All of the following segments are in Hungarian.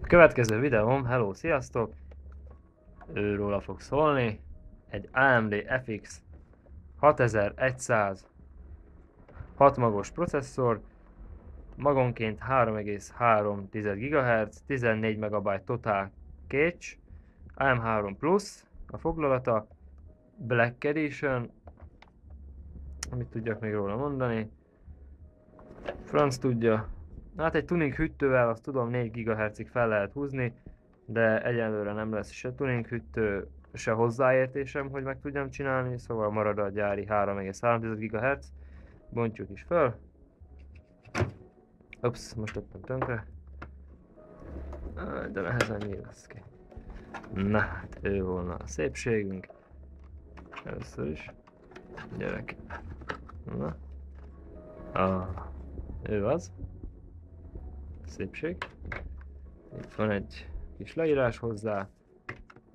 A következő videóm, hello, sziasztok! Őróla fog szólni. Egy AMD FX 6100 6 magos processzor, magonként 3,3 GHz, 14 MB total cache, AM3 Plus a foglalata, Black Edition, amit tudjak még róla mondani, franc tudja. Hát egy tuning hűtővel azt tudom 4 GHz-ig fel lehet húzni, de egyelőre nem lesz se tuning hűtő, se hozzáértésem, hogy meg tudjam csinálni, szóval marad a gyári 3,3 GHz. Bontjuk is föl. Ups, most tettem tönkre. De nehezen nyílsz ki. Na, hát ő volna a szépségünk. Először is. Gyerek. Na. Ő az. Szépség. Itt van egy kis leírás hozzá.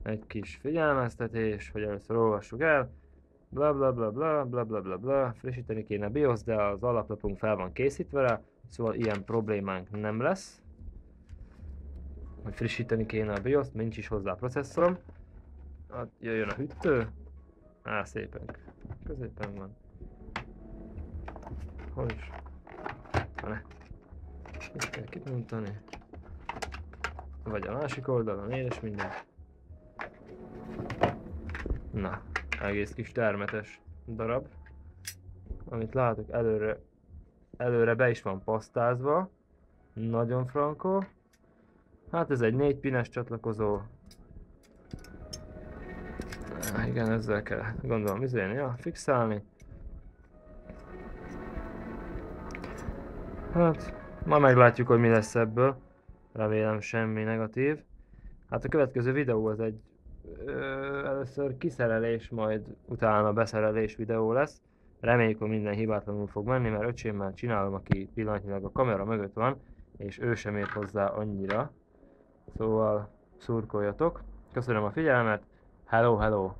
Egy kis figyelmeztetés, hogy először olvassuk el. Bla bla bla bla bla bla bla bla. Frissíteni kéne a BIOS, de az alaplapunk fel van készítve rá, szóval ilyen problémánk nem lesz. Hogy frissíteni kéne a BIOS, nincs is hozzá a processzorom. Hát jöjjön a hűtő. Szépen középen van. Hol is? Ne. Ezt kell kipintani. Vagy a másik oldalon, édes minden. Na, egész kis termetes darab. Amit látok előre be is van pasztázva. Nagyon frankó. Hát ez egy 4 pines csatlakozó. Igen, ezzel kell gondolom fixálni. Hát, ma meglátjuk, hogy mi lesz ebből. Remélem semmi negatív. Hát a következő videó az egy először kiszerelés, majd utána beszerelés videó lesz. Reméljük, hogy minden hibátlanul fog menni, mert öcsémmel csinálom, aki pillanatnyilag a kamera mögött van, és ő sem ért hozzá annyira. Szóval szurkoljatok. Köszönöm a figyelmet. Hello, hello!